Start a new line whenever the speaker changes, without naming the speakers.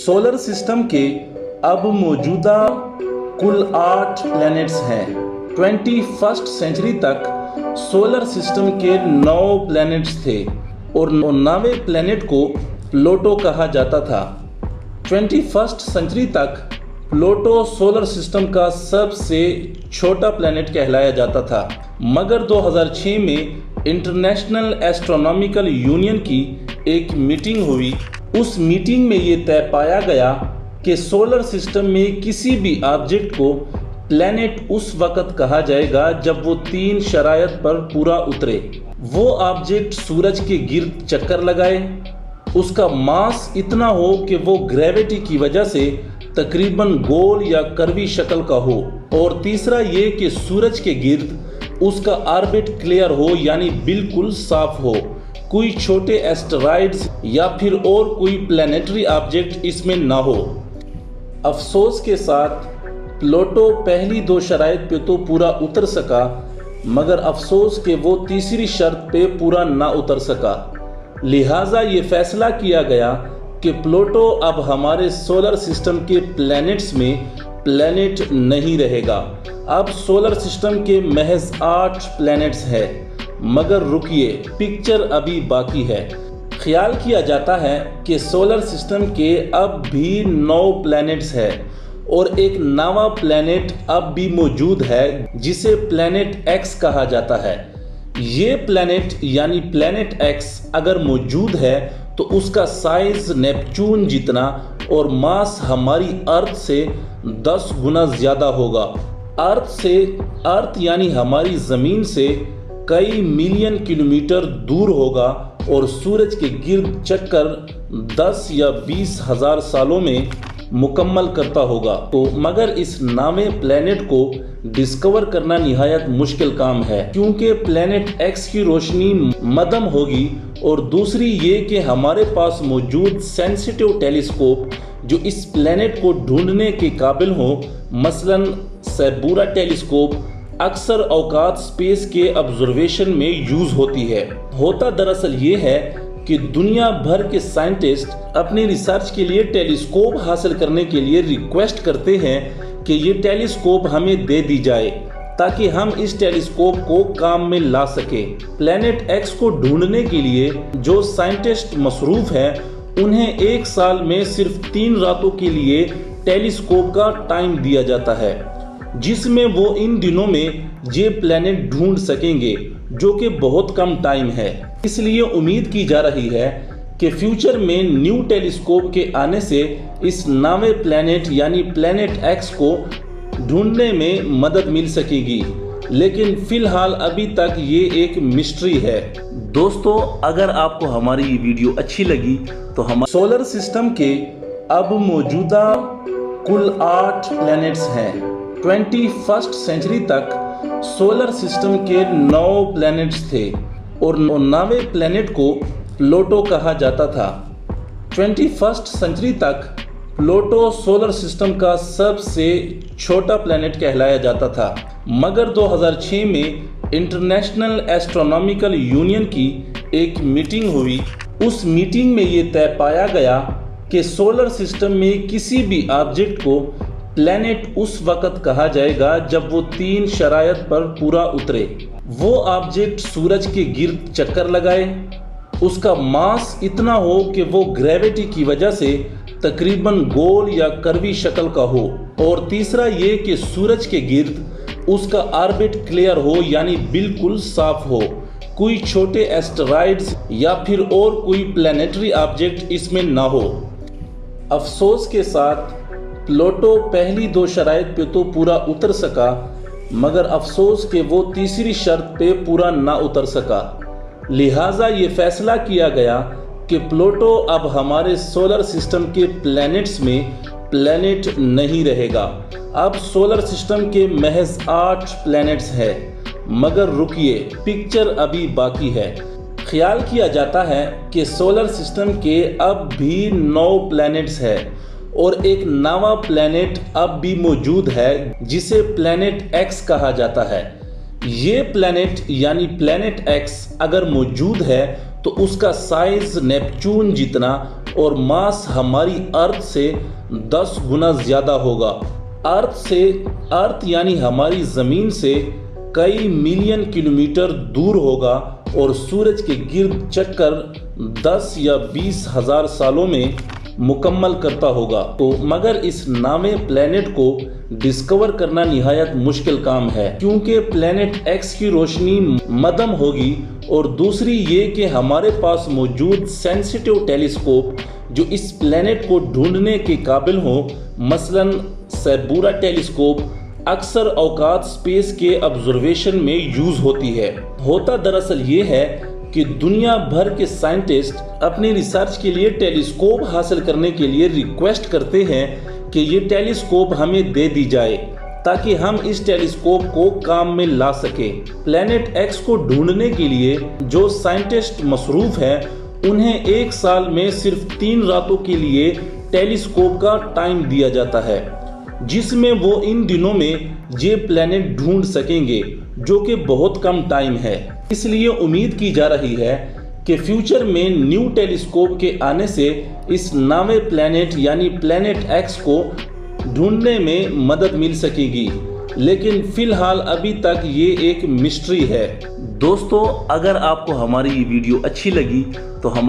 Solar system के अब मौजूदा कुल 8 प्लैनेट्स हैं। 21st सेंचुरी तक सोलर सिस्टम के 9 प्लैनेट्स थे और 9वें प्लैनेट को प्लूटो कहा जाता था। 21st सेंचुरी तक प्लूटो सोलर सिस्टम का सबसे छोटा प्लैनेट कहलाया जाता था, मगर 2006 में इंटरनेशनल एस्ट्रोनॉमिकल यूनियन की एक मीटिंग हुई। उस मीटिंग में ये तय पाया गया कि सोलर सिस्टम में किसी भी ऑब्जेक्ट को प्लैनेट उस वक्त कहा जाएगा जब वो 3 शराइत पर पूरा उतरे। वो ऑब्जेक्ट सूरज के गिर्द चक्कर लगाए, उसका मास इतना हो कि वो ग्रेविटी की वजह से तकरीबन गोल या कर्वी शक्ल का हो, और तीसरा ये कि सूरज के गिर्द उसका ऑर्बिट क्लियर हो, यानी बिल्कुल साफ हो, कोई छोटे एस्टेरॉइड्स या फिर और कोई प्लैनेटरी ऑब्जेक्ट इसमें ना हो। अफसोस के साथ प्लूटो पहली 2 शराइत पे तो पूरा उतर सका, मगर अफसोस कि वो तीसरी शर्त पे पूरा ना उतर सका। लिहाजा ये फैसला किया गया कि प्लूटो अब हमारे सोलर सिस्टम के प्लैनेट्स में प्लैनेट नहीं रहेगा। अब सोलर सिस्टम के महज 8 प्लैनेट्स हैं। मगर रुकिए, पिक्चर अभी बाकी है। ख्याल किया जाता है कि सोलर सिस्टम के अब भी 9 प्लैनेट्स हैं और एक 9वां प्लैनेट अब भी मौजूद है जिसे प्लैनेट एक्स कहा जाता है। ये प्लैनेट यानी प्लैनेट एक्स अगर मौजूद है तो उसका साइज नेपच्यून जितना और मास हमारी अर्थ से 10 गुना ज़्यादा होगा। अर्थ यानी हमारी ज़मीन से कई मिलियन किलोमीटर दूर होगा और सूरज के गिर्द चक्कर 10 या 20 हज़ार सालों में मुकम्मल करता होगा। तो मगर इस 9वें प्लैनेट को डिस्कवर करना निहायत मुश्किल काम है, क्योंकि प्लैनेट एक्स की रोशनी मध्यम होगी, और दूसरी ये कि हमारे पास मौजूद सेंसिटिव टेलीस्कोप जो इस प्लैनेट को ढूंढने के काबिल हो, मसलन सैबूरा टेलीस्कोप, अक्सर औकात स्पेस के ऑब्जर्वेशन में यूज होती है। होता दरअसल ये है कि दुनिया भर के साइंटिस्ट अपनी रिसर्च के लिए टेलीस्कोप हासिल करने के लिए रिक्वेस्ट करते हैं कि ये टेलीस्कोप हमें दे दी जाए ताकि हम इस टेलीस्कोप को काम में ला सके। प्लैनेट एक्स को ढूंढने के लिए जो साइंटिस्ट मसरूफ हैं, उन्हें 1 साल में सिर्फ 3 रातों के लिए टेलीस्कोप का टाइम दिया जाता है, जिसमें वो इन दिनों में ये प्लैनेट ढूंढ सकेंगे, जो कि बहुत कम टाइम है। इसलिए उम्मीद की जा रही है कि फ्यूचर में न्यू टेलीस्कोप के आने से इस 9वें प्लैनेट यानी प्लैनेट एक्स को ढूंढने में मदद मिल सकेगी, लेकिन फिलहाल अभी तक ये एक मिस्ट्री है। दोस्तों, अगर आपको हमारी ये वीडियो अच्छी लगी तो हम सोलर सिस्टम के अब मौजूदा कुल 8 प्लैनेट्स हैं। 21st सेंचुरी तक सोलर सिस्टम के 9 प्लैनेट्स थे और 9वें प्लैनेट को प्लूटो कहा जाता था। 21st सेंचुरी तक प्लूटो सोलर सिस्टम का सबसे छोटा प्लैनेट कहलाया जाता था, मगर 2006 में इंटरनेशनल एस्ट्रोनॉमिकल यूनियन की एक मीटिंग हुई। उस मीटिंग में ये तय पाया गया कि सोलर सिस्टम में किसी भी ऑब्जेक्ट को प्लैनेट उस वक्त कहा जाएगा जब वो 3 शराइत पर पूरा उतरे। वो ऑब्जेक्ट सूरज के गिर्द चक्कर लगाए, उसका मास इतना हो कि वो ग्रेविटी की वजह से तकरीबन गोल या कर्वी शक्ल का हो, और तीसरा ये कि सूरज के गिर्द उसका ऑर्बिट क्लियर हो, यानी बिल्कुल साफ हो, कोई छोटे एस्टेरॉइड्स या फिर और कोई प्लैनेटरी ऑब्जेक्ट इसमें ना हो। अफसोस के साथ प्लूटो पहली 2 शराइत पे तो पूरा उतर सका, मगर अफसोस कि वो तीसरी शर्त पे पूरा ना उतर सका। लिहाजा ये फैसला किया गया कि प्लूटो अब हमारे सोलर सिस्टम के प्लैनेट्स में प्लैनेट नहीं रहेगा। अब सोलर सिस्टम के महज 8 प्लैनेट्स हैं। मगर रुकिए, पिक्चर अभी बाकी है। ख्याल किया जाता है कि सोलर सिस्टम के अब भी 9 प्लैनेट्स हैं और एक 9वां प्लैनेट अब भी मौजूद है जिसे प्लैनेट एक्स कहा जाता है। ये प्लैनेट यानी प्लैनेट एक्स अगर मौजूद है तो उसका साइज नेपच्यून जितना اور ماس ہماری ارتھ سے 10 گنا زیادہ ہوگا۔ ارتھ یعنی ہماری زمین سے کئی ملین کلومیٹر دور ہوگا اور سورج کے گرد چکر 10 یا 20 ہزار سالوں میں مکمل کرتا ہوگا۔ مگر اس نامے پلینٹ کو ڈسکور کرنا نہایت مشکل کام ہے، کیونکہ پلینٹ ایکس کی روشنی مدھم ہوگی، اور دوسری یہ کہ ہمارے پاس موجود سینسیٹیو ٹیلیسکوپ جو اس پلینٹ کو ڈھونڈنے کے قابل ہوں، مثلاً سیبورا ٹیلیسکوپ، اکثر اوقات سپیس کے آبزرویشن میں یوز ہوتی ہے۔ ہوتا دراصل یہ ہے کہ دنیا بھر کے سائنٹسٹ اپنی ریسرچ کے لیے ٹیلیسکوپ حاصل کرنے کے لیے ریکویسٹ کرتے ہیں کہ یہ ٹیلیسکوپ ہمیں دے دی جائے تاکہ ہم اس ٹیلیسکوپ کو کام میں لا سکیں۔ پلینٹ ایکس کو ڈھونڈنے کے لیے جو سائنٹسٹ مصروف ہیں، انہیں ایک سال میں صرف 3 راتوں کے لیے ٹیلیسکوپ کا ٹائم دیا جاتا ہے، جس میں وہ ان دنوں میں یہ پلینٹ ڈھونڈ سکیں گے، جو کہ بہت کم ٹائم ہے۔ اس لیے امید کی جا رہی ہے کہ فیوچر میں نیو ٹیلیسکوپ کے آنے سے اس نامے پلینٹ یعنی پلینٹ ایکس کو ڈھونڈنے میں مدد مل سکے گی، لیکن فی الحال ابھی تک یہ ایک مسٹری ہے۔ دوستو، اگر آپ کو ہماری یہ ویڈیو اچھی لگی تو ہمارے